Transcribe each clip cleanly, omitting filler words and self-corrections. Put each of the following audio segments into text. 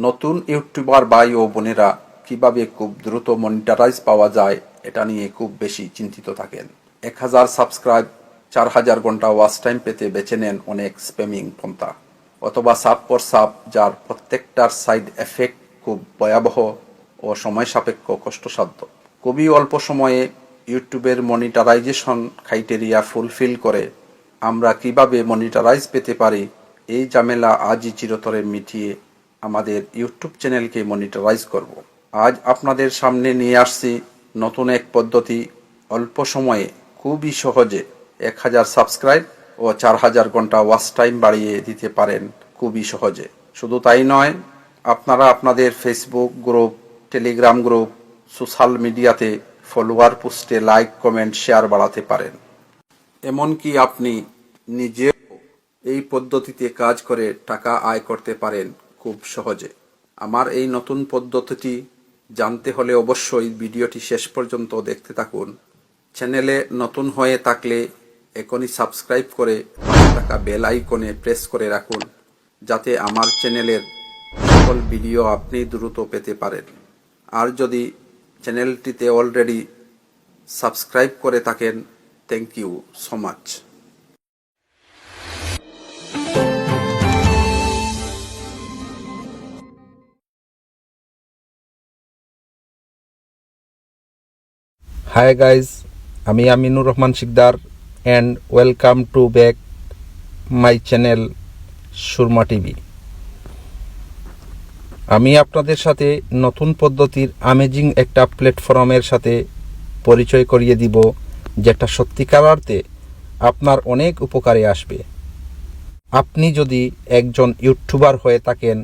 নতুন ইউটিউবার ভাই ও বোনেরা কিভাবে খুব দ্রুত মনিটারাইজ পাওয়া যায় এটা নিয়ে খুব বেশি চিন্তিত থাকেন। 1000 সাবস্ক্রাইব, 4000 ঘন্টা ওয়াচ টাইম পেতে বেছে নেন অনেক স্প্যামিং পন্থা, অথবা সাব পর সাব যার প্রত্যেকটার সাইড এফেক্ট খুব ভয়াবহ ও সময় সাপেক্ষ কষ্টসাধ্য। খুবই অল্প সময়ে ইউটিউবের মনিটারাইজেশন ক্রাইটেরিয়া ফুলফিল করে আমরা কিভাবে মনিটারাইজ পেতে পারি, এই ঝামেলা আজই চিরতরে মিটিয়ে আমাদের ইউটিউব চ্যানেলকে মনিটারাইজ করব। আজ আপনাদের সামনে নিয়ে আসছি নতুন এক পদ্ধতি। অল্প সময়ে খুবই সহজে 1000 সাবস্ক্রাইব ও 4000 ঘন্টা ওয়াচ টাইম বাড়িয়ে দিতে পারেন খুবই সহজে। শুধু তাই নয়, আপনারা আপনাদের Facebook group, Telegram group, social মিডিয়াতে ফলোয়ার, পোস্টে লাইক, কমেন্ট, শেয়ার বাড়াতে পারেন। এমনকি আপনি নিজেও এই পদ্ধতিতে কাজ করে টাকা আয় করতে পারেন খুব সহজে। আমার এই নতুন পদ্ধতিটি জানতে হলে অবশ্যই ভিডিওটি শেষ পর্যন্ত দেখতে থাকুন। চ্যানেলে নতুন হয়ে থাকলে এখনই সাবস্ক্রাইব করে পাশে থাকা বেল আইকনে প্রেস করে রাখুন, যাতে আমার চ্যানেলের সকল ভিডিও আপনি দ্রুত পেতে পারেন। আর যদি চ্যানেলটিতে অলরেডি সাবস্ক্রাইব করে থাকেন, thank you so much. Hi guys, আমি Aminur Rahman Sikdar and welcome to back my channel Surma TV. আমি আপনাদের সাথে নতুন পদ্ধতির আমেজিং একটা প্ল্যাটফর্মের সাথে পরিচয় করিয়ে দিব, যেটা সত্যিকার অর্থে আপনার অনেক উপকারে আসবে। আপনি যদি একজন ইউটিউবার হয়ে থাকেন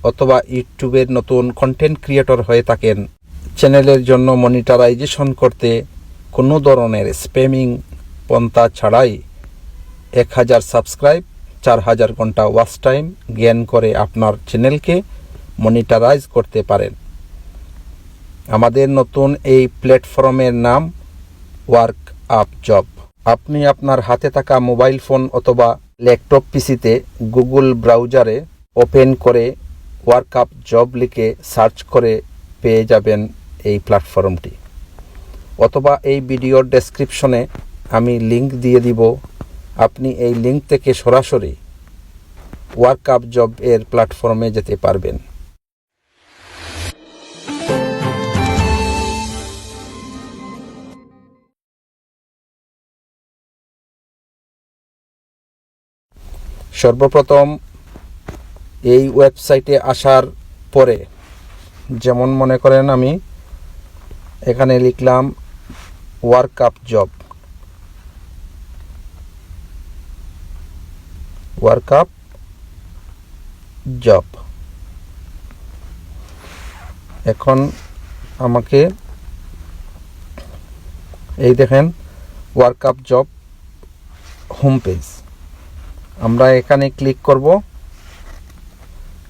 অথবা ইউটিউবের নতুন কন্টেন্ট ক্রিয়েটর হয়ে থাকেন, চ্যানেলের জন্য মনিটারাইজেশন করতে কোনো ধরনের স্প্যামিং পন্থা ছাড়াই 1000 সাবস্ক্রাইব, 4000 ঘন্টা ওয়াচ টাইম গেইন করে আপনার চ্যানেলকে মনিটারাইজ করতে পারেন। আমাদের নতুন এই প্ল্যাটফর্মের নাম ওয়ার্ক আপ জব। আপনি আপনার হাতে থাকা মোবাইল ফোন অথবা ল্যাপটপ পিসিতে গুগল ব্রাউজারে ওপেন করে ওয়ার্ক আপ জব লিখে সার্চ করে পেয়ে যাবেন এই প্ল্যাটফর্মটি, অথবা এই ভিডিওর ডেসক্রিপশনে আমি লিংক দিয়ে দিব। আপনি এই লিংক থেকে সরাসরি ওয়ার্ক আপ জব এর প্ল্যাটফর্মে যেতে পারবেন। সর্বপ্রথম এই ওয়েবসাইটে আসার পরে, যেমন মনে করেন আমি এখানে লিখলাম work up job, work up job. এখন আমাকে এই দেখেন work up job home page. আমরা এখানে ক্লিক করব।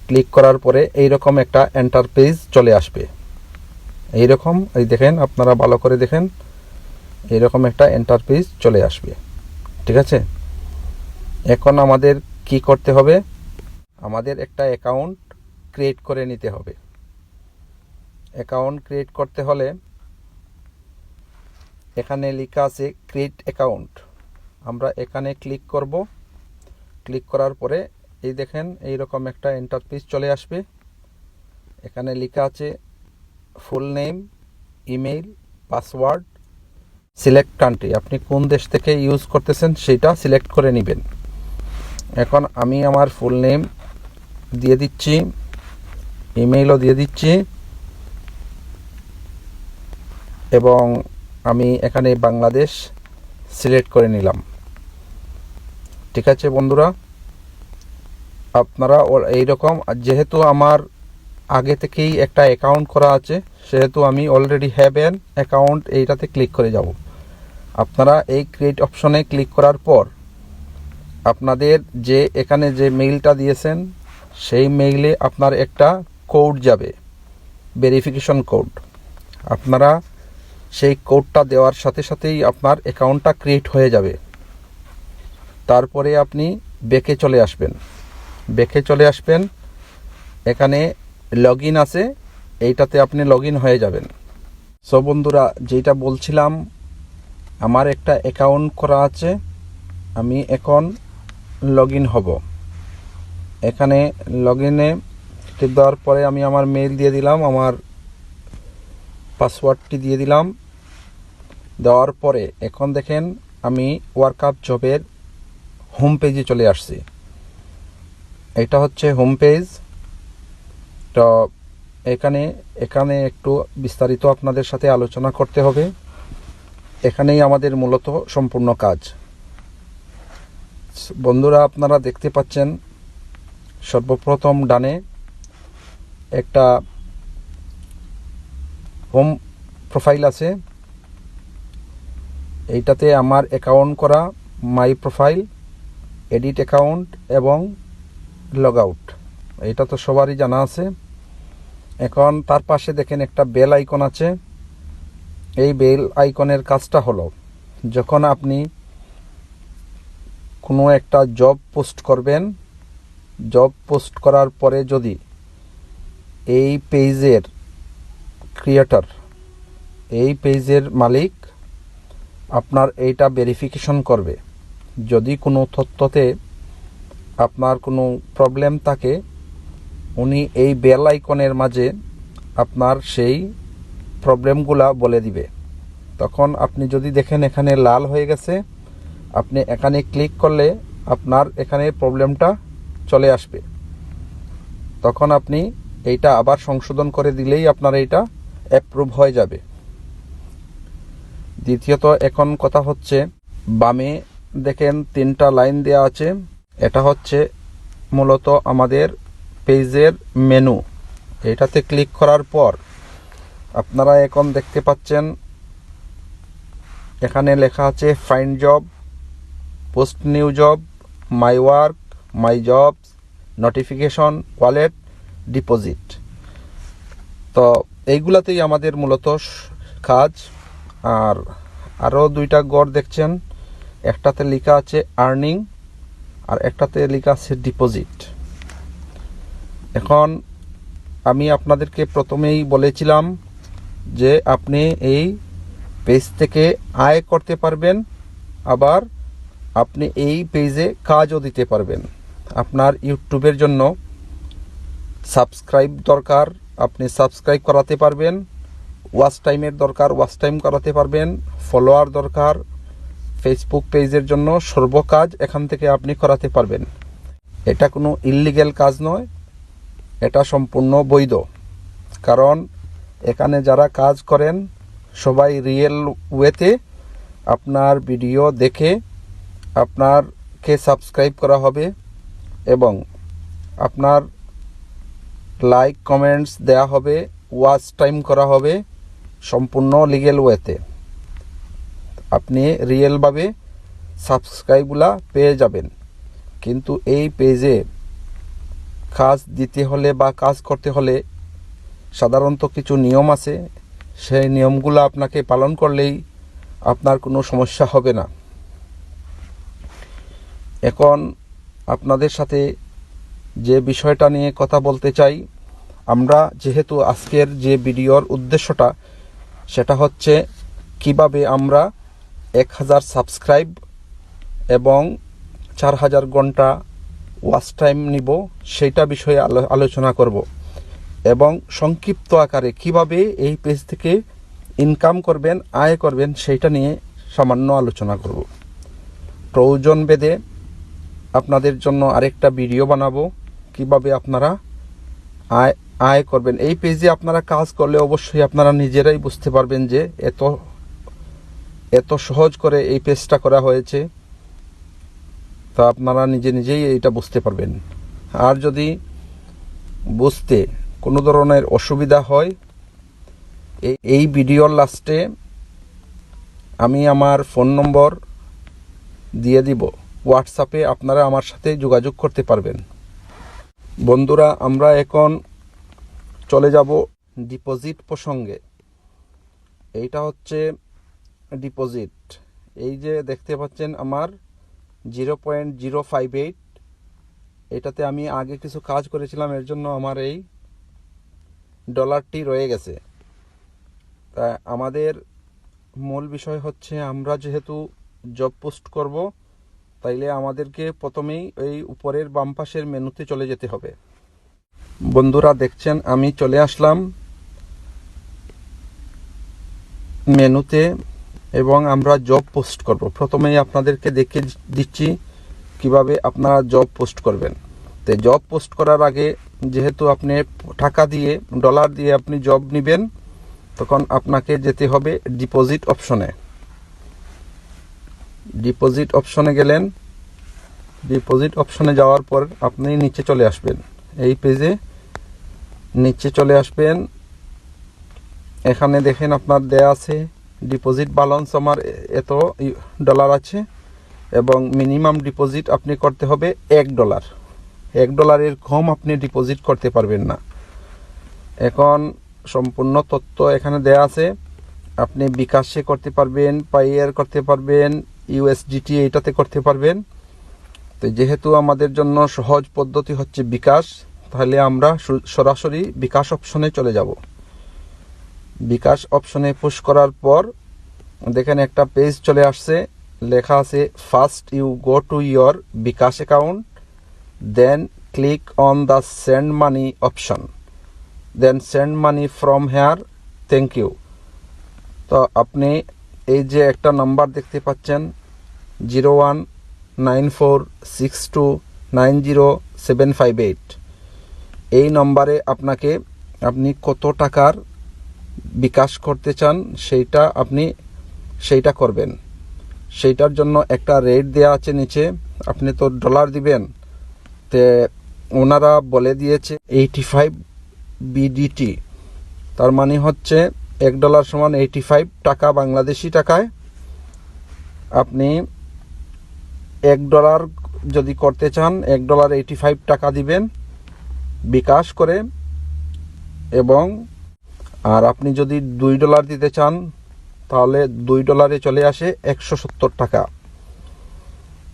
ক্লিক করার পরে এইরকম একটা এন্টার পেজ চলে আসবে। এইরকম, এই দেখেন, আপনারা ভালো করে দেখেন, এইরকম একটা এন্টার পেজ চলে আসবে। ঠিক আছে, এখন আমাদের কি করতে হবে? আমাদের একটা অ্যাকাউন্ট ক্রিয়েট করে নিতে হবে। অ্যাকাউন্ট ক্রিয়েট করতে হলে এখানে লেখা আছে ক্রিয়েট অ্যাকাউন্ট। আমরা এখানে ক্লিক করব। ক্লিক করার পরে এই দেখেন এইরকম একটা ইন্টারফেস চলে আসবে। এখানে লেখা আছে full name, email, password, select country. আপনি কোন দেশ থেকে ইউজ করতেছেন সেটা সিলেক্ট করে নেবেন। এখন আমি আমার ফুল নেম দিয়ে দিচ্ছি, ইমেইলও দিয়ে দিচ্ছি, এবং আমি এখানে বাংলাদেশ সিলেক্ট করে নিলাম। ঠিক আছে বন্ধুরা, আপনারা এইরকম, যেহেতু আমার আগে থেকেই একটা অ্যাকাউন্ট করা আছে, সেহেতু আমি অলরেডি হ্যাভ অ্যান অ্যাকাউন্ট, এইটাতে ক্লিক করে যাব। আপনারা এই ক্রিয়েট অপশনে ক্লিক করার পর আপনাদের যে এখানে যে মেইলটা দিয়েছেন সেই মেইলে আপনার একটা কোড যাবে, ভেরিফিকেশন কোড। আপনারা সেই কোডটা দেওয়ার সাথে সাথেই আপনার অ্যাকাউন্টটা ক্রিয়েট হয়ে যাবে। তারপরে আপনি ব্যাকে চলে আসবেন। এখানে লগ ইন আছে, এইটাতে আপনি লগ ইন হয়ে যাবেন। সো বন্ধুরা, যেটা বলছিলাম, আমার একটা অ্যাকাউন্ট করা আছে, আমি এখন লগ ইন হব। এখানে লগ ইনে টিপ দেওয়ার পরে আমি আমার মেইল দিয়ে দিলাম, আমার পাসওয়ার্ডটি দিয়ে দিলাম। দেওয়ার পরে এখন দেখেন আমি ওয়ার্কআপ জবের হোম পেজে চলে আসছি। এটা হচ্ছে হোম পেজ। তো এখানে একটু বিস্তারিত আপনাদের সাথে আলোচনা করতে হবে। এখানেই আমাদের মূলত সম্পূর্ণ কাজ। বন্ধুরা, আপনারা দেখতে পাচ্ছেন সর্বপ্রথম ডানে একটা হোম প্রোফাইল আছে, এইটাতে আমার অ্যাকাউন্ট করা, মাই প্রোফাইল, এডিট অ্যাকাউন্ট এবং লগ আউট, এটা তো সবারই জানা আছে। এখন তার পাশে দেখেন একটা বেল আইকন আছে। এই বেল আইকনের কাজটা হলো, যখন আপনি কোনো একটা জব পোস্ট করবেন, জব পোস্ট করার পরে যদি এই পেজের ক্রিয়েটর, এই পেজের মালিক আপনার এইটা ভেরিফিকেশন করবে, যদি কোনো তথ্যতে আপনার কোনো প্রবলেম থাকে, উনি এই বেল আইকনের মাঝে আপনার সেই প্রবলেমগুলা বলে দিবে। তখন আপনি যদি দেখেন এখানে লাল হয়ে গেছে, আপনি এখানে ক্লিক করলে আপনার এখানে প্রবলেমটা চলে আসবে। তখন আপনি এইটা আবার সংশোধন করে দিলেই আপনার এইটা অ্যাপ্রুভ হয়ে যাবে। দ্বিতীয়ত, এখন কথা হচ্ছে, বামে দেখেন 3টা লাইন দেওয়া আছে, এটা হচ্ছে মূলত আমাদের পেজের মেনু। এটাতে ক্লিক করার পর আপনারা এখন দেখতে পাচ্ছেন এখানে লেখা আছে find job, post new job, my work, my jobs, notification, wallet, deposit. তো এইগুলাতেই আমাদের মূলত কাজ। আর আরও 2টা ঘর দেখছেন, একটাতে লেখা আছে আর্নিং আর একটাতে লেখা আছে ডিপোজিট। এখন আমি আপনাদেরকে প্রথমেই বলেছিলাম যে আপনি এই পেজ থেকে আয় করতে পারবেন, আবার আপনি এই পেজে কাজও দিতে পারবেন। আপনার ইউটিউবের জন্য সাবস্ক্রাইব দরকার, আপনি সাবস্ক্রাইব করাতে পারবেন। ওয়াচ টাইমের দরকার, ওয়াচ টাইম করাতে পারবেন। ফলোয়ার দরকার, ফেসবুক পেজের জন্য সর্বকাজ এখান থেকে আপনি করাতে পারবেন। এটা কোনো ইললিগ্যাল কাজ নয়, এটা সম্পূর্ণ বৈধ। কারণ এখানে যারা কাজ করেন সবাই রিয়েল ওয়েতে আপনার ভিডিও দেখে আপনারকে সাবস্ক্রাইব করা হবে এবং আপনার লাইক কমেন্টস দেয়া হবে, ওয়াচ টাইম করা হবে সম্পূর্ণ লিগ্যাল ওয়েতে। আপনি রিয়েলভাবে সাবস্ক্রাইবগুলা পেয়ে যাবেন। কিন্তু এই পেজে কাজ দিতে হলে বা কাজ করতে হলে সাধারণত কিছু নিয়ম আছে, সেই নিয়মগুলো আপনাকে পালন করলেই আপনার কোনো সমস্যা হবে না। এখন আপনাদের সাথে যে বিষয়টা নিয়ে কথা বলতে চাই, আমরা যেহেতু আজকের যে ভিডিওর উদ্দেশ্যটা সেটা হচ্ছে কিভাবে আমরা 1000 সাবস্ক্রাইব এবং 4000 ঘন্টা ওয়াচ টাইম নিব, সেইটা বিষয়ে আলোচনা করব এবং সংক্ষিপ্ত আকারে কিভাবে এই পেজ থেকে ইনকাম করবেন, আয় করবেন, সেইটা নিয়ে সামান্য আলোচনা করব। প্রয়োজন ভেদে আপনাদের জন্য আরেকটা ভিডিও বানাবো কিভাবে আপনারা আয় করবেন। এই পেজে আপনারা কাজ করলে অবশ্যই আপনারা নিজেরাই বুঝতে পারবেন যে এত সহজ করে এই পেজটা করা হয়েছে, তা আপনারা নিজেই এইটা বুঝতে পারবেন। আর যদি বুঝতে কোনো ধরনের অসুবিধা হয়, এই ভিডিওর লাস্টে আমি আমার ফোন নম্বর দিয়ে দিব, হোয়াটসঅ্যাপে আপনারা আমার সাথে যোগাযোগ করতে পারবেন। বন্ধুরা, আমরা এখন চলে যাব ডিপোজিট প্রসঙ্গে। এইটা হচ্ছে ডিপোজিট। এই যে দেখতে পাচ্ছেন আমার 0.058 এটাতে আমি আগে কিছু কাজ করেছিলাম, এর জন্য আমার এই ডলারটি রয়ে গেছে। তা আমাদের মূল বিষয় হচ্ছে, আমরা যেহেতু জব পোস্ট করব, তাইলে আমাদেরকে প্রথমেই এই উপরের বাম পাশের মেনুতে চলে যেতে হবে। বন্ধুরা দেখছেন, আমি চলে আসলাম মেনুতে এবং আমরা জব পোস্ট করব। প্রথমেই আপনাদেরকে দেখিয়ে দিচ্ছি কিভাবে আপনারা জব পোস্ট করবেন। তো জব পোস্ট করার আগে, যেহেতু আপনি টাকা দিয়ে, ডলার দিয়ে আপনি জব নেবেন, তখন আপনাকে যেতে হবে ডিপোজিট অপশনে। ডিপোজিট অপশনে গেলেন, ডিপোজিট অপশনে যাওয়ার পর আপনি নিচে চলে আসবেন, এই পেজে নিচে চলে আসবেন। এখানে দেখেন আপনার দেয়া আছে ডিপোজিট ব্যালেন্স আমার এত ডলার আছে এবং মিনিমাম ডিপোজিট আপনি করতে হবে $1। $1 কম আপনি ডিপোজিট করতে পারবেন না। এখন সম্পূর্ণ তথ্য এখানে দেয়া আছে। আপনি বিকাশে করতে পারবেন, পাইয়ার করতে পারবেন, ইউএসডিটি এইটাতে করতে পারবেন। তো যেহেতু আমাদের জন্য সহজ পদ্ধতি হচ্ছে বিকাশ, তাহলে আমরা সরাসরি বিকাশ অপশনে চলে যাব। বিকাশ অপশনে পুশ করার পর দেখেন একটা পেজ চলে আসছে, লেখা আছে first you go to your bKash account, then click on the send money option, then send money from here, thank you. তো আপনি এই যে একটা নাম্বার দেখতে পাচ্ছেন 0194629078, এই নম্বরে আপনি কত টাকার বিকাশ করতে চান সেইটা করবেন। সেইটার জন্য একটা রেট দেওয়া আছে নিচে। আপনি তো ডলার দিবেন, তে ওনারা বলে দিয়েছে 85 BDT, তার মানে হচ্ছে $1 সমান 85 টাকা বাংলাদেশি টাকায়। আপনি $1 যদি করতে চান, $1 85 টাকা দিবেন বিকাশ করে, এবং আর আপনি যদি $2 দিতে চান, তাহলে $2 চলে আসে 170 টাকা।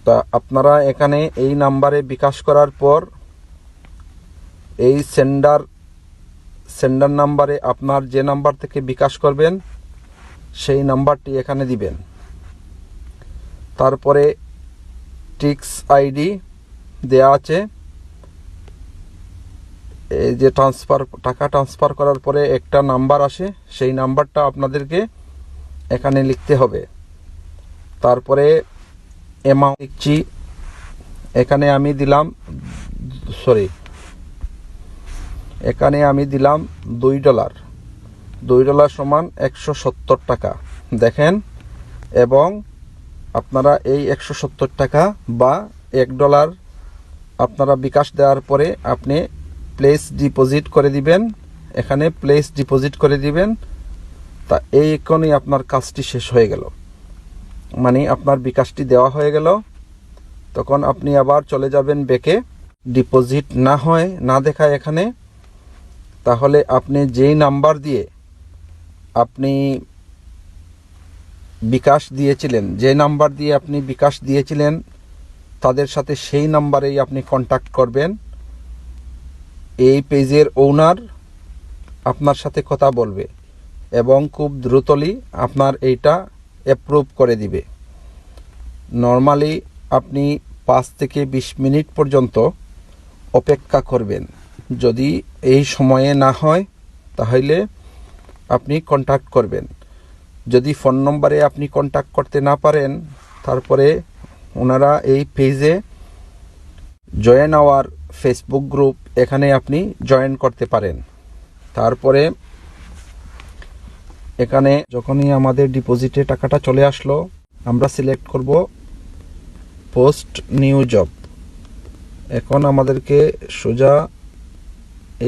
তা আপনারা এখানে এই নাম্বারে বিকাশ করার পর এই সেন্ডার নাম্বারে আপনার যে নাম্বার থেকে বিকাশ করবেন সেই নাম্বারটি এখানে দিবেন। তারপরে টিক্স আইডি দেয়া আছে। এই যে টাকা ট্রান্সফার করার পরে একটা নাম্বার আসে, সেই নাম্বারটা আপনাদেরকে এখানে লিখতে হবে। তারপরে অ্যামাউন্ট লিখছি, এখানে আমি দিলাম $2। $2 সমান 170 টাকা দেখেন। এবং আপনারা এই 170 টাকা বা $1 আপনারা বিকাশ দেওয়ার পরে আপনি প্লেস ডিপোজিট করে দিবেন, এখানে প্লেস ডিপোজিট করে দিবেন। তা এই এখনই আপনার কাজটি শেষ হয়ে গেল, মানে আপনার বিকাশটি দেওয়া হয়ে গেল। তখন আপনি আবার চলে যাবেন ব্যাকে। ডিপোজিট না দেখায় এখানে, তাহলে আপনি যেই নাম্বার দিয়ে আপনি বিকাশ দিয়েছিলেন, তাদের সাথে সেই নাম্বারেই আপনি কন্ট্যাক্ট করবেন। এই পেজের ওনার আপনার সাথে কথা বলবে এবং খুব দ্রুতই আপনার এইটা অ্যাপ্রুভ করে দিবে। নর্মালি আপনি 5 থেকে 20 মিনিট পর্যন্ত অপেক্ষা করবেন। যদি এই সময়ে না হয়, তাহলে আপনি কন্ট্যাক্ট করবেন। যদি ফোন নম্বরে আপনি কন্ট্যাক্ট করতে না পারেন, তারপরে ওনারা এই পেজে জয়েন আওয়ার ফেসবুক গ্রুপ, এখানে আপনি জয়েন করতে পারেন। তারপরে এখানে যখনই আমাদের ডিপোজিটে টাকাটা চলে আসলো, আমরা সিলেক্ট করব পোস্ট নিউ জব। এখন আমাদেরকে সোজা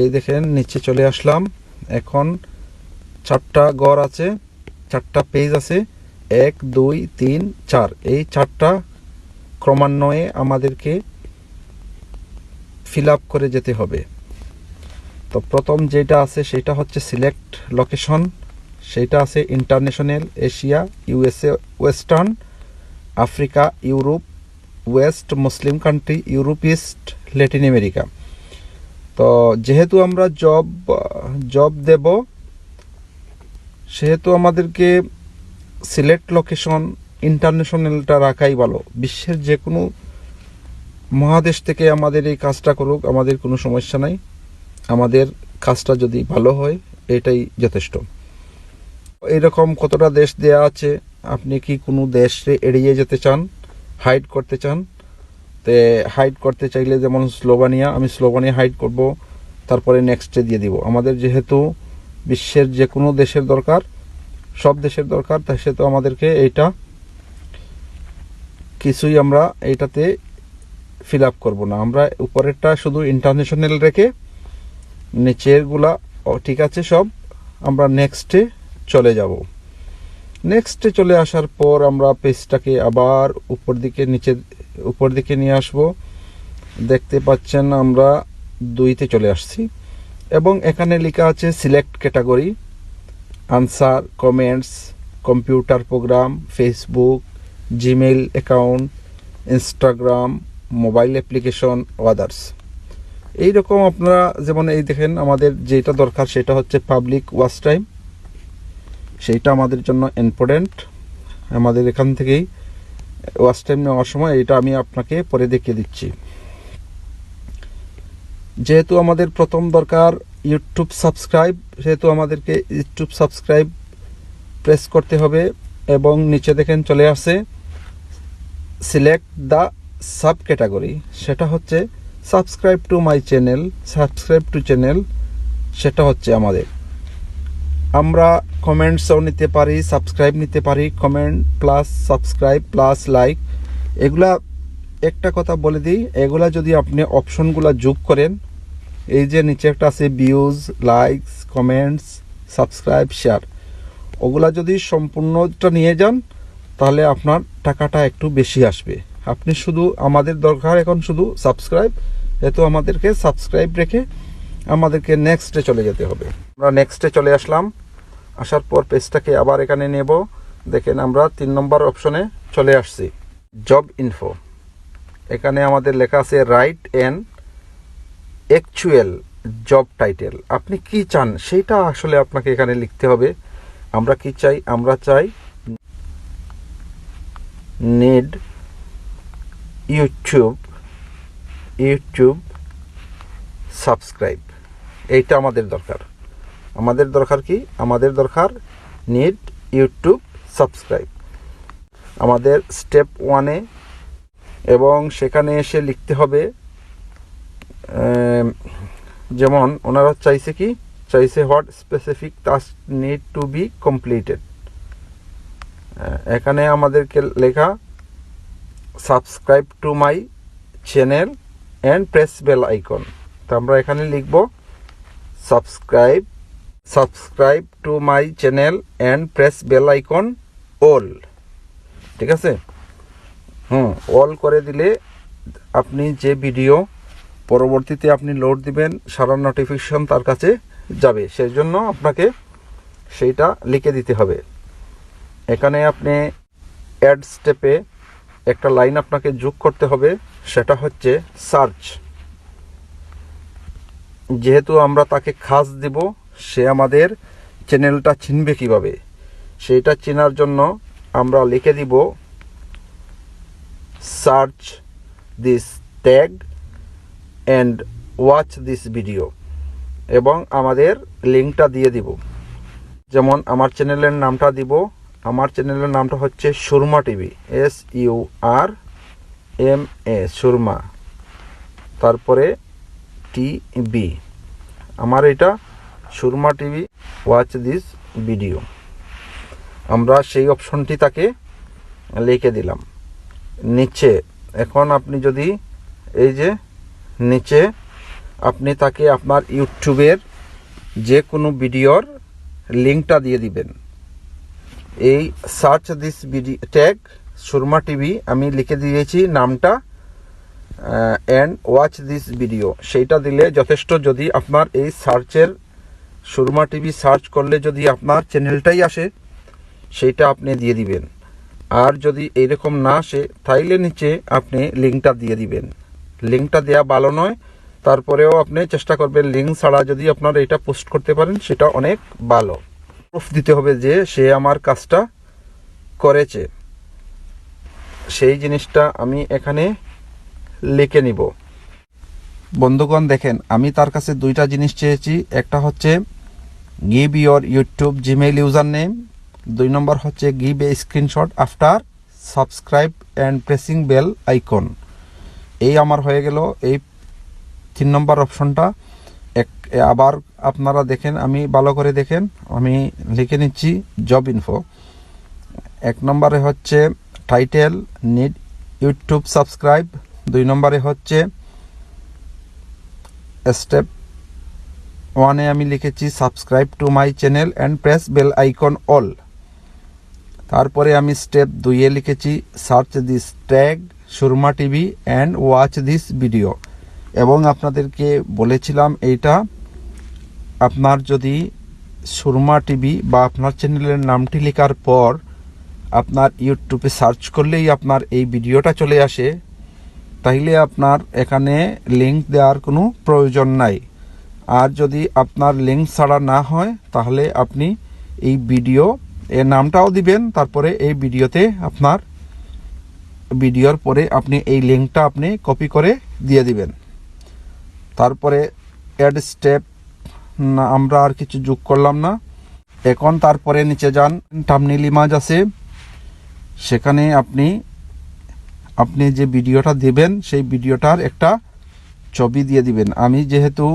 এই দেখেন নিচে চলে আসলাম। এখন 4টা ঘর আছে, 4টা পেজ আছে, 1 2 3 4। এই 4টা ক্রমান্বয়ে আমাদেরকে ফিল আপ করে যেতে হবে। তো প্রথম যেটা আছে সেটা হচ্ছে সিলেক্ট লোকেশন। সেটা আছে international, Asia, USA, western, Africa, Europe, West মুসলিম country, Europe, east, Latin America. তো যেহেতু আমরা জব দেব, সেহেতু আমাদেরকে সিলেক্ট লোকেশন ইন্টারন্যাশনালটা রাখাই ভালো। বিশ্বের যে কোনো মহাদেশ থেকে আমাদের এই কাজটা করুক, আমাদের কোনো সমস্যা নাই। আমাদের কাজটা যদি ভালো হয় এটাই যথেষ্ট। এইরকম কতটা দেশ দেয়া আছে, আপনি কি কোনো দেশে এড়িয়ে যেতে চান, হাইড করতে চান? তে হাইড করতে চাইলে যেমন স্লোভানিয়া, আমি স্লোভানিয়া হাইড করব, তারপরে নেক্সটে দিয়ে দিব। আমাদের যেহেতু বিশ্বের যে কোনো দেশের দরকার, সব দেশের দরকার, তাই সেহেতু আমাদেরকে এইটা কিছুই আমরা এইটাতে ফিল আপ করবো না। আমরা উপরেরটা শুধু ইন্টারন্যাশনাল রেখে নিচেরগুলা ঠিক আছে সব, আমরা নেক্সটে চলে যাব। নেক্সটে চলে আসার পর আমরা পেজটাকে আবার উপর দিকে নিয়ে আসব। দেখতে পাচ্ছেন আমরা 2তে চলে আসছি এবং এখানে লেখা আছে select category, answer, comments, computer program, Facebook, Gmail account, Instagram, mobile application, others. এইরকম আপনারা যেমন এই দেখেন, আমাদের যেটা দরকার সেটা হচ্ছে পাবলিক ওয়াচ টাইম, সেইটা আমাদের জন্য ইম্পর্টেন্ট। আমাদের এখান থেকেই ওয়াচ টাইম নেওয়ার সময় এটা আমি আপনাকে পরে দেখিয়ে দিচ্ছি। যেহেতু আমাদের প্রথম দরকার ইউটিউব সাবস্ক্রাইব, সেহেতু আমাদেরকে ইউটিউব সাবস্ক্রাইব প্রেস করতে হবে এবং নিচে দেখেন চলে আসে সিলেক্ট দ্য সাব ক্যাটাগরি, সেটা হচ্ছে subscribe to my channel, subscribe to channel, সেটা হচ্ছে আমাদের। আমরা কমেন্টসও নিতে পারি, সাবস্ক্রাইব নিতে পারি, comment plus subscribe plus like. এগুলা একটা কথা বলে দিই, এগুলা যদি আপনি অপশনগুলা যোগ করেন, এই যে নিচে একটা আছে views, likes, comments, subscribe, share, ওগুলা যদি সম্পূর্ণটা নিয়ে যান তাহলে আপনার টাকাটা একটু বেশি আসবে। আপনি শুধু, আমাদের দরকার এখন শুধু সাবস্ক্রাইব, যেহেতু আমাদেরকে সাবস্ক্রাইব রেখে আমাদেরকে নেক্সটে চলে যেতে হবে। আমরা নেক্সটে চলে আসলাম, আসার পর পেজটাকে আবার এখানে নেব। দেখেন আমরা 3 নম্বর অপশনে চলে আসছি, জব ইনফো। এখানে আমাদের লেখা আছে write an actual job title. আপনি কি চান সেইটা আসলে আপনাকে এখানে লিখতে হবে। আমরা কি চাই? আমরা চাই নিড ইউটিউব সাবস্ক্রাইব। এইটা আমাদের দরকার। আমাদের দরকার কি? আমাদের দরকার নিড ইউটিউব সাবস্ক্রাইব। আমাদের স্টেপ 1-এ এবং সেখানে এসে লিখতে হবে, যেমন ওনারা চাইছে কি, চাইছে what specific task need to be completed. এখানে আমাদেরকে লেখা subscribe to my channel and press bell icon. তো আমরা এখানে লিখব subscribe to my channel and press bell icon all. ঠিক আছে, অল করে দিলে আপনি যে ভিডিও পরবর্তীতে আপনি লোড দিবেন সারা নোটিফিকেশন তার কাছে যাবে, সেই জন্য আপনাকে সেইটা লিখে দিতে হবে। এখানে আপনি অ্যাড স্টেপে একটা লাইন আপনাকে যোগ করতে হবে, সেটা হচ্ছে সার্চ। যেহেতু আমরা তাকে খাস দিব, সে আমাদের চ্যানেলটা চিনবে কিভাবে, সেইটা চেনার জন্য আমরা লিখে দিব search this tag and watch this video এবং আমাদের লিঙ্কটা দিয়ে দিব। যেমন আমার চ্যানেলের নামটা দিব, আমার চ্যানেলের নামটা হচ্ছে সুরমা টিভি, SURMA, সুরমা, তারপরে TV। আমার এটা Surma TV, watch this video. আমরা সেই অপশনটি তাকে লিখে দিলাম। নিচে এখন আপনি যদি এই যে নিচে আপনি তাকে আপনার ইউটিউবের যে কোনো ভিডিওর লিঙ্কটা দিয়ে দিবেন। এই search this video tag Surma TV আমি লিখে দিয়েছি নামটা, অ্যান্ড ওয়াচ দিস ভিডিও সেইটা দিলে যথেষ্ট। যদি আপনার এই সার্চের সুরমা টিভি সার্চ করলে যদি আপনার চ্যানেলটাই আসে, সেইটা আপনি দিয়ে দিবেন। আর যদি এইরকম না আসে তাইলে নিচে আপনি লিঙ্কটা দিয়ে দিবেন। লিঙ্কটা দেওয়া ভালো নয়, তারপরেও আপনি চেষ্টা করবেন লিঙ্ক ছাড়া যদি আপনারা এটা পোস্ট করতে পারেন সেটা অনেক ভালো। প্রুফ দিতে হবে যে সে আমার কাজটা করেছে, সেই জিনিসটা আমি এখানে লিখে নিব। বন্ধুগণ দেখেন, আমি তার কাছে দুইটা জিনিস চেয়েছি। একটা হচ্ছে give your YouTube Gmail user name, 2 number হচ্ছে give a screenshot after subscribe and pressing bell icon. এই আমার হয়ে গেল এই 3 নম্বর অপশনটা। আবার আপনারা দেখেন, আমি ভালো করে দেখেন, আমি লিখে নিচ্ছি জব ইনফো। 1 নম্বরে হচ্ছে টাইটেল নিড ইউটিউব সাবস্ক্রাইব, 2 নম্বরে হচ্ছে স্টেপ 1-এ আমি লিখেছি subscribe to my channel and press bell icon all. তারপরে আমি স্টেপ 2-এ লিখেছি search this tag Surma TV and watch this video. এবং আপনাদেরকে বলেছিলাম এইটা আপনার যদি সুরমা টিভি বা আপনার চ্যানেলের নামটি লেখার পর আপনার ইউটিউবে সার্চ করলেই আপনার এই ভিডিওটা চলে আসে, তাইলে আপনার এখানে লিঙ্ক দেওয়ার কোনো প্রয়োজন নাই। আর যদি আপনার লিঙ্ক ছাড়া না হয় তাহলে আপনি এই ভিডিও এর নামটাও দিবেন, তারপরে এই ভিডিওতে আপনার ভিডিওর পরে আপনি এই লিঙ্কটা আপনি কপি করে দিয়ে দিবেন। তারপরে অ্যাড স্টেপ না, আমরা আর কিছু যোগ করলাম না। এখন তারপরে নিচে যান, থাম্বনেইল ইমেজ আছে, সেখানে আপনি যে ভিডিওটা দেবেন সেই ভিডিওটার একটা ছবি দিয়ে দিবেন। আমি যেহেতু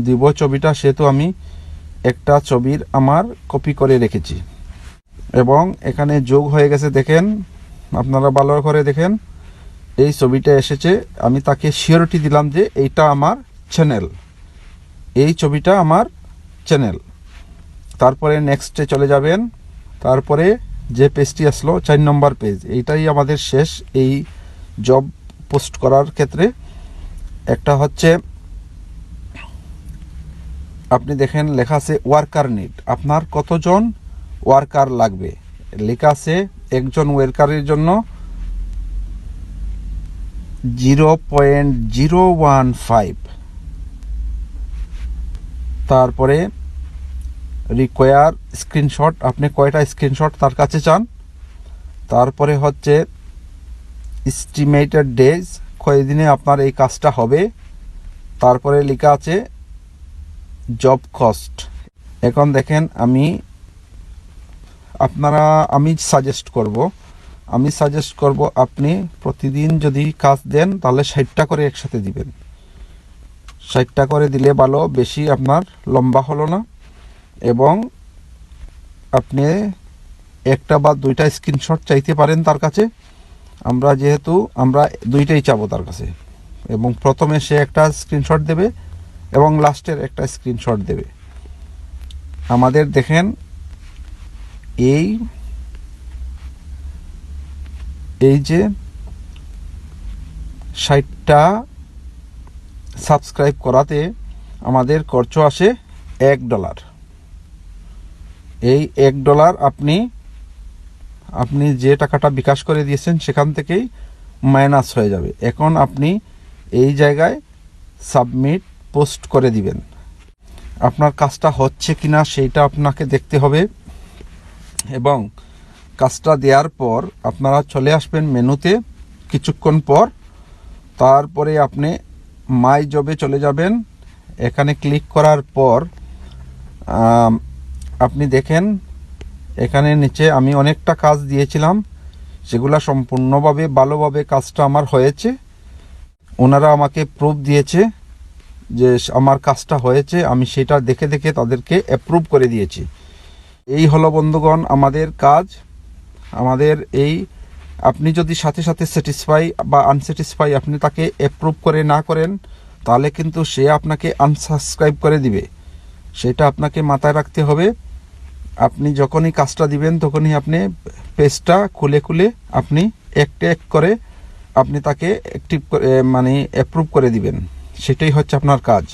দিব ছবিটা, সেহেতু আমি একটা ছবির আমার কপি করে রেখেছি এবং এখানে যোগ হয়ে গেছে। দেখেন, আপনারা ভালো করে দেখেন, এই ছবিটা এসেছে। আমি তাকে সিওরিটি দিলাম যে এইটা আমার চ্যানেল, এই ছবিটা আমার চ্যানেল। তারপরে নেক্সটে চলে যাবেন। তারপরে যে পেজটি আসলো 4 নম্বর পেজ, এইটাই আমাদের শেষ এই জব পোস্ট করার ক্ষেত্রে। একটা হচ্ছে আপনি দেখেন লেখা আছে ওয়ার্কার নিড, আপনার কতজন ওয়ার্কার লাগবে। লেখা আছে একজন ওয়ার্কারের জন্য 0.015। তারপরে রিকোয়ার স্ক্রিনশট, আপনি কয়টা স্ক্রিনশট তার কাছে চান। তারপরে হচ্ছে এস্টিমেটেড ডেজ, কয়দিনে আপনার এই কাজটা হবে। তারপরে লেখা আছে জব কস্ট। এখন দেখেন, আমি সাজেস্ট করব আপনি প্রতিদিন যদি কাজ দেন তাহলে 60টা করে একসাথে দিবেন। 60টা করে দিলে ভালো, বেশি আপনার লম্বা হলো না। এবং আপনি একটা বা দুইটা স্ক্রিনশট চাইতে পারেন তার কাছে, আমরা দুইটাই চাবো তার কাছে। এবং প্রথমে সে একটা স্ক্রিনশট দেবে এবং লাস্টের একটা স্ক্রিনশট দেবে। আমাদের দেখেন এই যে 60টা সাবস্ক্রাইব করাতে আমাদের খরচ আসে $1। এই $1 আপনি যে টাকাটা বিকাশ করে দিয়েছেন সেখান থেকেই মাইনাস হয়ে যাবে। এখন আপনি এই জায়গায় সাবমিট পোস্ট করে দিবেন। আপনার কাজটা হচ্ছে কিনা সেইটা আপনাকে দেখতে হবে এবং কাজটা দেওয়ার পর আপনারা চলে আসবেন মেনুতে কিছুক্ষণ পর। তারপরে আপনি মাই জবে চলে যাবেন। এখানে ক্লিক করার পর আপনি দেখেন এখানে নিচে আমি অনেকটা কাজ দিয়েছিলাম, সেগুলা সম্পূর্ণভাবে ভালোভাবে কাজটা আমার হয়েছে। ওনারা আমাকে প্রুফ দিয়েছে যে আমার কাজটা হয়েছে, আমি সেটা দেখে দেখে তাদেরকে অ্যাপ্রুভ করে দিয়েছি। এই হলো বন্ধুগণ আমাদের কাজ। আমাদের এই আপনি যদি সাথে সাথে স্যাটিসফাই বা আনস্যাটিসফাই আপনি তাকে অ্যাপ্রুভ করে না করেন তাহলে কিন্তু সে আপনাকে আনসাবস্ক্রাইব করে দিবে। সেটা আপনাকে মাথায় রাখতে হবে। আপনি যখনই কাজটা দিবেন তখনই আপনি পেজটা খুলে খুলে আপনি একটা এক করে আপনি তাকে অ্যাক্টিভ অ্যাপ্রুভ করে দিবেন। সেটাই হচ্ছে আপনার কাজ।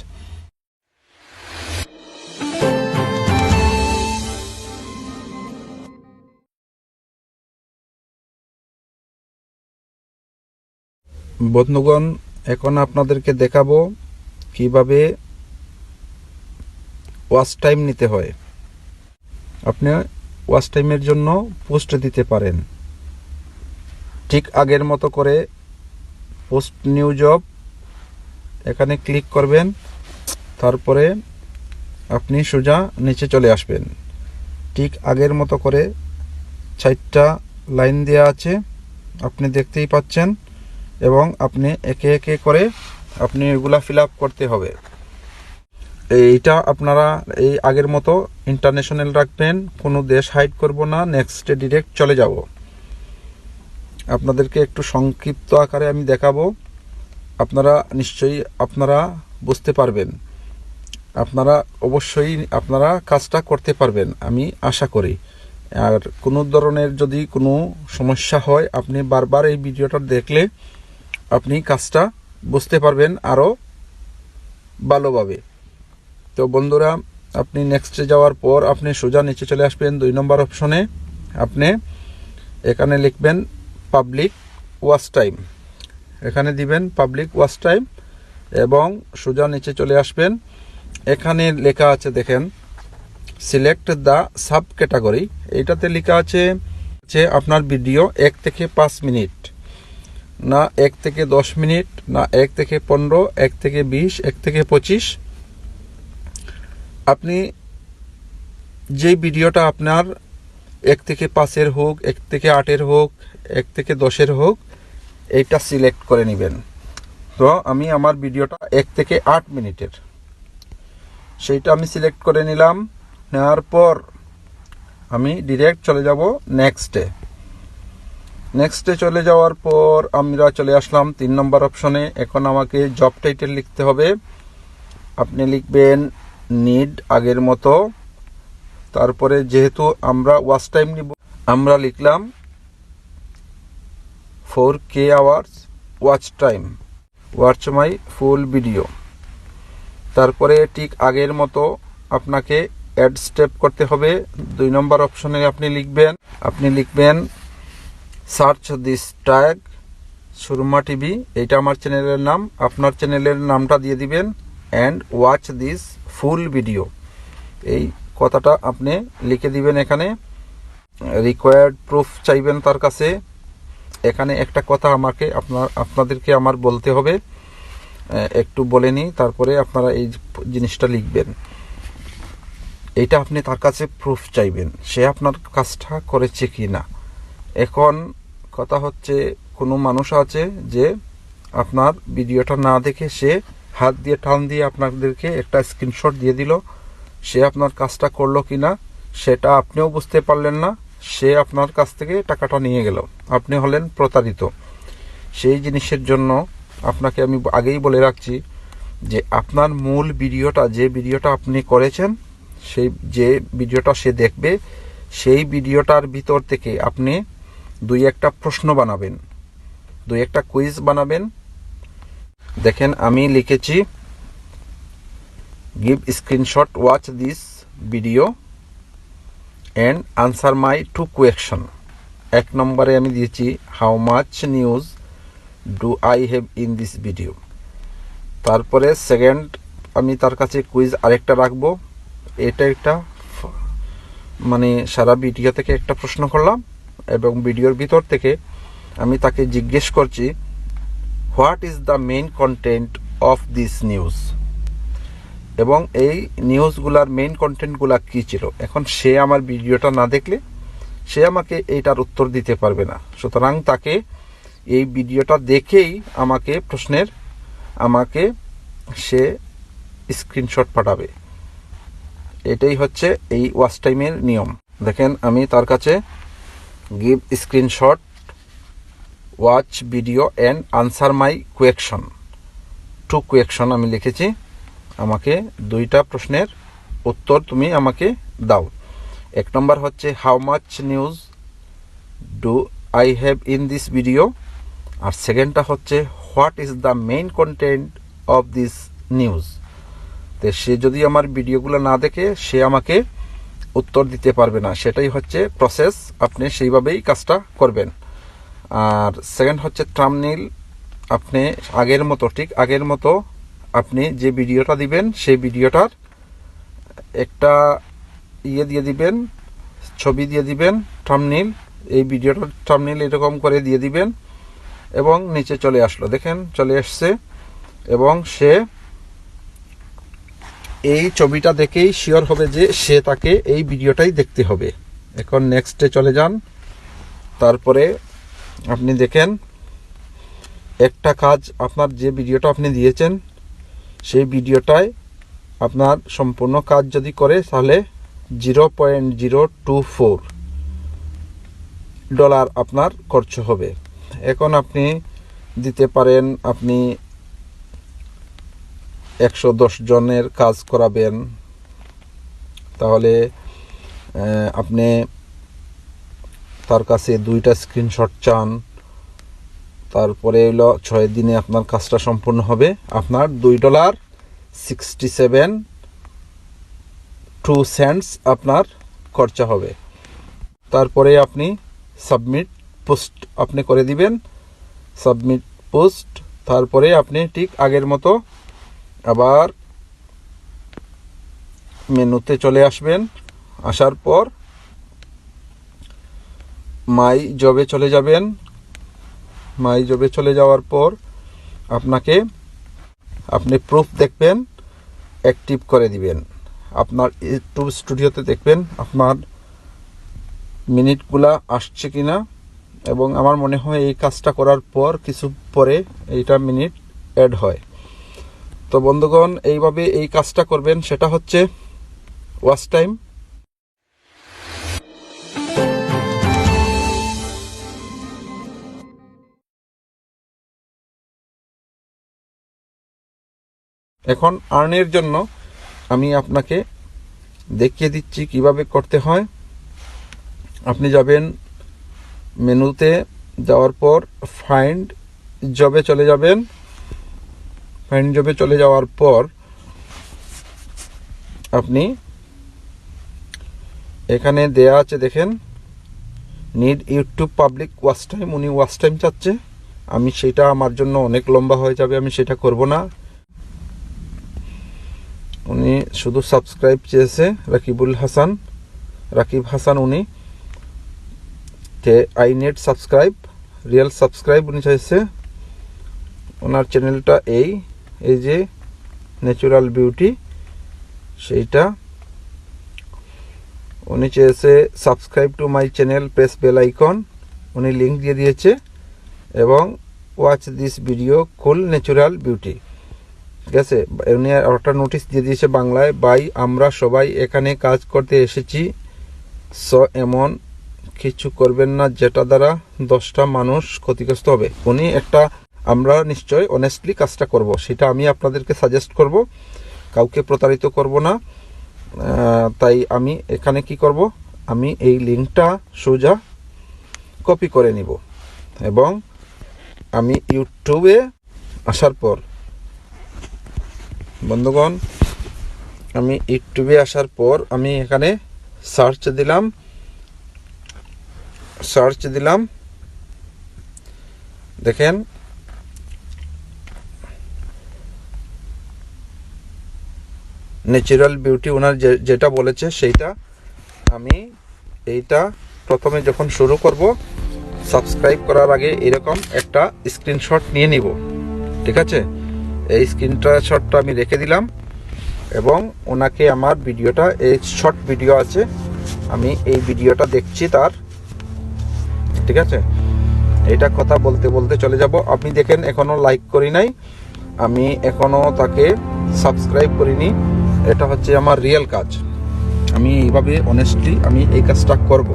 বন্ধুগণ, এখন আপনাদেরকে দেখাবো কিভাবে ওয়াচ টাইম নিতে হয়। আপনি ওয়াচ টাইমের জন্য পোস্ট দিতে পারেন। ঠিক আগের মতো করে পোস্ট নিউ জব এখানে ক্লিক করবেন, তারপরে আপনি সোজা নিচে চলে আসবেন। ঠিক আগের মতো করে 4টা লাইন দেওয়া আছে, আপনি দেখতেই পাচ্ছেন, এবং আপনি একে একে করে আপনি এগুলা ফিল আপ করতে হবে। এইটা আপনারা এই আগের মতো ইন্টারন্যাশনাল রাখবেন, কোনো দেশ হাইড করব না, নেক্সটে ডিরেক্ট চলে যাব। আপনাদেরকে একটু সংক্ষিপ্ত আকারে আমি দেখাবো, আপনারা নিশ্চয়ই বুঝতে পারবেন। আপনারা অবশ্যই আপনারা কাজটা করতে পারবেন, আমি আশা করি। আর কোনো ধরনের যদি কোনো সমস্যা হয়, আপনি বারবার এই ভিডিওটা দেখলে আপনি কাজটা বুঝতে পারবেন আরও ভালোভাবে। তো বন্ধুরা, আপনি নেক্সটে যাওয়ার পর আপনি সোজা নিচে চলে আসবেন 2 নম্বর অপশনে। আপনি এখানে লিখবেন পাবলিক ওয়াচ টাইম, এখানে দিবেন পাবলিক ওয়াচ টাইম এবং সোজা নিচে চলে আসবেন। এখানে লেখা আছে, দেখেন, সিলেক্ট দ্য সাব ক্যাটাগরি। এইটাতে লেখা আছে যে আপনার ভিডিও 1 থেকে 5 মিনিট, না 1 থেকে 10 মিনিট, না 1 থেকে 15, 1 থেকে 20, 1 থেকে 25। আপনি যে ভিডিওটা আপনার 1 থেকে 5-এর হোক, 1 থেকে 8-এর হোক, 1 থেকে 10-এর হোক, এইটা সিলেক্ট করে নেবেন। তো আমি আমার ভিডিওটা 1 থেকে 8 মিনিটের, সেইটা আমি সিলেক্ট করে নিলাম। নেওয়ার পর আমি ডিরেক্ট চলে যাব নেক্সটে চলে যাওয়ার পর আমরা চলে আসলাম 3 নম্বর অপশনে। এখন আমাকে জব টাইটেল লিখতে হবে। আপনি লিখবেন নিড আগের মতো, তারপরে যেহেতু আমরা ওয়াচ টাইম নিব, আমরা লিখলাম 4K hours watch time, watch মাই ফুল ভিডিও। তারপরে ঠিক আগের মতো আপনাকে অ্যাড স্টেপ করতে হবে। 2 নম্বর অপশনে আপনি লিখবেন search this tag Surma TV, এইটা আমার চ্যানেলের নাম, আপনার চ্যানেলের নামটা দিয়ে দিবেন, and watch this full video, এই কথাটা আপনি লিখে দিবেন। এখানে রিকোয়ার্ড প্রুফ চাইবেন তার কাছে। এখানে একটা কথা আপনাদেরকে আমার বলতে হবে, একটু বলে নিই, তারপরে আপনারা এই জিনিসটা লিখবেন। এইটা আপনি তার কাছে প্রুফ চাইবেন, সে আপনার কাজটা করেছে কি না। এখন কথা হচ্ছে, কোনো মানুষ আছে যে আপনার ভিডিওটা না দেখে সে হাত দিয়ে টান দিয়ে আপনাদেরকে একটা স্ক্রিনশট দিয়ে দিল, সে আপনার কাজটা করলো কি না সেটা আপনিও বুঝতে পারলেন না, সে আপনার কাছ থেকে টাকাটা নিয়ে গেল, আপনি হলেন প্রতারিত। সেই জিনিসের জন্য আপনাকে আমি আগেই বলে রাখছি যে আপনার মূল ভিডিওটা, যে ভিডিওটা আপনি করেছেন, যে ভিডিওটা সে দেখবে, সেই ভিডিওটার ভিতর থেকে আপনি 2-1টা প্রশ্ন বানাবেন, 2-1টা কুইজ বানাবেন। দেখেন আমি লিখেছি give screenshot watch this video and answer my 2 question. 1 নম্বরে আমি দিয়েছি how much news do I have in this video. তারপরে সেকেন্ড আমি তার কাছে কুইজ আরেকটা রাখবো। এটা একটা মানে সারা ভিডিও থেকে একটা প্রশ্ন করলাম এবং ভিডিওর ভিতর থেকে আমি তাকে জিজ্ঞেস করছি what is the main content of this news, এবং এই নিউজগুলার মেইন কন্টেন্টগুলা কী ছিল। এখন সে আমার ভিডিওটা না দেখলে সে আমাকে এইটার উত্তর দিতে পারবে না, সুতরাং তাকে এই ভিডিওটা দেখেই আমাকে সে স্ক্রিনশট পাঠাবে। এটাই হচ্ছে এই ওয়াচ টাইমের নিয়ম। দেখেন আমি তার কাছে give screenshot watch video and answer my question, 2 question আমি লিখেছি। আমাকে 2টা প্রশ্নের উত্তর তুমি আমাকে দাও। 1 নম্বর হচ্ছে how much news do I have in this video, আর সেকেন্ডটা হচ্ছে what is the main content of this news. তো সে যদি আমার ভিডিওগুলো না দেখে সে আমাকে উত্তর দিতে পারবে না, সেটাই হচ্ছে প্রসেস। আপনি সেইভাবেই কাজটা করবেন। আর সেকেন্ড হচ্ছে থাম্বনেইল আপনি ঠিক আগের মতো আপনি যে ভিডিওটা দিবেন সেই ভিডিওটার একটা দিয়ে দিবেন, ছবি দিয়ে দিবেন, থাম্বনেইল, এই ভিডিওটার থাম্বনেইল এরকম করে দিয়ে দিবেন এবং নিচে চলে আসলো, দেখেন চলে আসছে। এবং সে এই ছবিটা দেখেই শিওর হবে যে সে তাকে এই ভিডিওটাই দেখতে হবে। এখন নেক্সটে চলে যান। তারপরে আপনি দেখেন একটা কাজ, আপনার যে ভিডিওটা আপনি দিয়েছেন সেই ভিডিওটায় আপনার সম্পূর্ণ কাজ যদি করে তাহলে $0.024 আপনার খরচ হবে। এখন আপনি দিতে পারেন, আপনি 110 জনের কাজ করাবেন, তাহলে আপনি তার কাছে 2টা স্ক্রিনশট চান, তারপরে হলো 6 দিনে আপনার কাজটা সম্পূর্ণ হবে, আপনার $2.67 আপনার খরচা হবে। তারপরে আপনি সাবমিট পোস্ট আপনি করে দিবেন, সাবমিট পোস্ট। তারপরে আপনি ঠিক আগের মতো আবার মেনুতে চলে আসবেন, আসার পর মাই জবে চলে যাবেন। মাই জবে চলে যাওয়ার পর আপনি প্রুফ দেখবেন, অ্যাক্টিভ করে দিবেন। আপনার ইউটিউব স্টুডিওতে দেখবেন আপনার মিনিটগুলা আসছে কিনা, এবং আমার মনে হয় এই কাজটা করার পর কিছু পরে এইটা মিনিট অ্যাড হয়। তো বন্ধুগণ, এইভাবে এই কাজটা করবেন, সেটা হচ্ছে ওয়াচ টাইম। এখন আর্নের জন্য আমি আপনাকে দেখিয়ে দিচ্ছি কিভাবে করতে হয়। আপনি যাবেন মেনুতে, যাওয়ার পর ফাইন্ড জবে চলে যাবেন। ফাইন্ড জবে চলে যাওয়ার পর আপনি এখানে দেয়া আছে দেখেন, need YouTube public watch time. উনি ওয়াচ টাইম চাচ্ছে, আমি সেটা আমার জন্য অনেক লম্বা হয়ে যাবে, আমি সেটা করব না। উনি শুধু সাবস্ক্রাইব চেয়েছে, রাকিব হাসান উনি, I net subscribe, real subscribe উনি চাইছে। ওনার চ্যানেলটা এই যে ন্যাচুরাল বিউটি, সেইটা উনি চেয়েছে। Subscribe to my channel, press bell icon, উনি লিঙ্ক দিয়ে দিয়েছে। এবং watch this video cool natural beauty, ঠিক আছে। উনি একটা নোটিশ দিয়ে দিয়েছে বাংলায়, বাই আমরা সবাই এখানে কাজ করতে এসেছি, সো এমন কিছু করবেন না যেটা দ্বারা 10টা মানুষ ক্ষতিগ্রস্ত হবে। উনি আমরা নিশ্চয় অনেস্টলি কাজটা করব, সেটা আমি আপনাদেরকে সাজেস্ট করব, কাউকে প্রতারিত করব না। তাই আমি এখানে কি করব, আমি এই লিঙ্কটা সোজা কপি করে নিব এবং আমি ইউটিউবে আসার পর, বন্ধুগণ, আমি ইউটিউবে আসার পর আমি এখানে সার্চ দিলাম, দেখেন ন্যাচারাল বিউটি ওনার যেটা বলেছে সেইটা। আমি এইটা প্রথমে যখন শুরু করব, সাবস্ক্রাইব করার আগে এরকম একটা স্ক্রিনশট নিয়ে নিব, ঠিক আছে। এই স্ক্রিনশটটা আমি রেখে দিলাম এবং ওনাকে আমার ভিডিওটা, এই শর্ট ভিডিও আছে, আমি এই ভিডিওটা দেখছি তার, ঠিক আছে। এটা কথা বলতে বলতে চলে যাব। আপনি দেখেন এখনো লাইক করি নাই, আমি এখনো তাকে সাবস্ক্রাইব করিনি। এটা হচ্ছে আমার রিয়েল কাজ, আমি এইভাবে অনেস্টলি আমি এই কাজটা করব।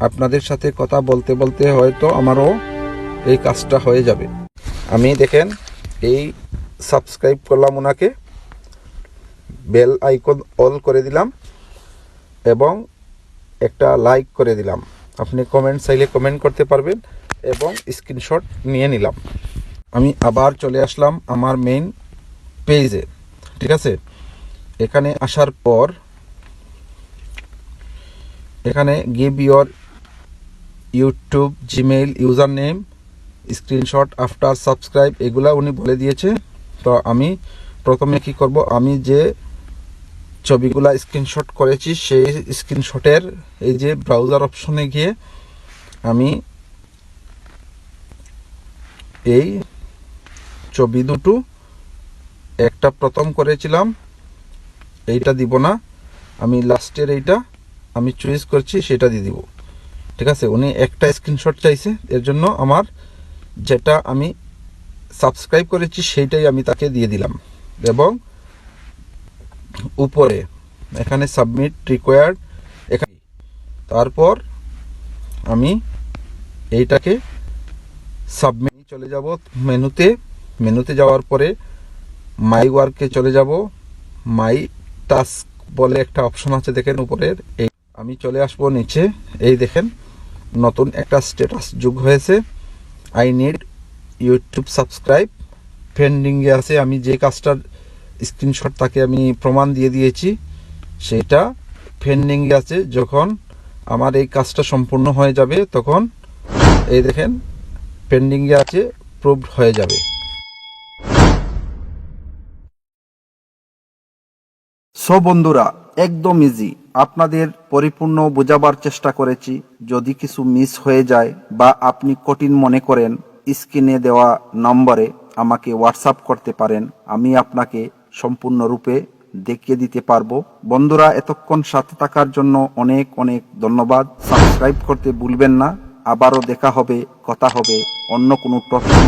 আপনাদের সাথে কথা বলতে বলতে হয়তো আমারও এই কাজটা হয়ে যাবে। আমি দেখেন এই সাবস্ক্রাইব করলাম ওনাকে, বেল আইকন অল করে দিলাম এবং একটা লাইক করে দিলাম। আপনি কমেন্ট চাইলে কমেন্ট করতে পারবেন এবং স্ক্রিনশট নিয়ে নিলাম। আমি আবার চলে আসলাম আমার মেইন পেজে, ঠিক আছে। এখানে আসার পর এখানে give your YouTube Gmail user name, screenshot after subscribe এগুলা উনি বলে দিয়েছে। তো আমি প্রথমে কি করব, আমি যে ছবিগুলা স্ক্রিনশট করেছি সেই স্ক্রিনশটের এই যে ব্রাউজার অপশনে গিয়ে আমি এই ছবি দুটো, একটা প্রথম করেছিলাম এইটা দিব না, আমি লাস্টের এইটা আমি চয়েস করছি সেটা দিয়ে দিব। ঠিক আছে, উনি একটা স্ক্রিনশট চাইছে, এর জন্য আমার যেটা আমি সাবস্ক্রাইব করেছি সেইটাই আমি তাকে দিয়ে দিলাম। এবং উপরে এখানে সাবমিট রিকোয়ার্ড, এখানে তারপর আমি এইটাকে সাবমিট চলে যাব মেনুতে যাওয়ার পরে মাই ওয়ার্কে চলে যাব। মাই টাস্ক বলে একটা অপশন আছে দেখেন উপরের, এই আমি চলে আসব নিচে, এই দেখেন নতুন একটা স্ট্যাটাস যোগ হয়েছে, আই নিড ইউটিউব সাবস্ক্রাইব, পেন্ডিংয়ে আছে। আমি যে কাজটার স্ক্রিনশট তাকে আমি প্রমাণ দিয়ে দিয়েছি সেটা পেন্ডিংয়ে আছে। যখন আমার এই কাজটা সম্পূর্ণ হয়ে যাবে তখন এই দেখেন পেন্ডিংয়ে আছে, প্রুভড হয়ে যাবে। সো বন্ধুরা, একদম ইজি, আপনাদের পরিপূর্ণ বোঝাবার চেষ্টা করেছি। যদি কিছু মিস হয়ে যায় বা আপনি কঠিন মনে করেন, স্ক্রিনে দেওয়া নম্বরে আমাকে হোয়াটসঅ্যাপ করতে পারেন, আমি আপনাকে সম্পূর্ণরূপে দেখিয়ে দিতে পারবো। বন্ধুরা, এতক্ষণ সাথে থাকার জন্য অনেক অনেক ধন্যবাদ। সাবস্ক্রাইব করতে ভুলবেন না। আবারও দেখা হবে, কথা হবে অন্য কোনো টপিক।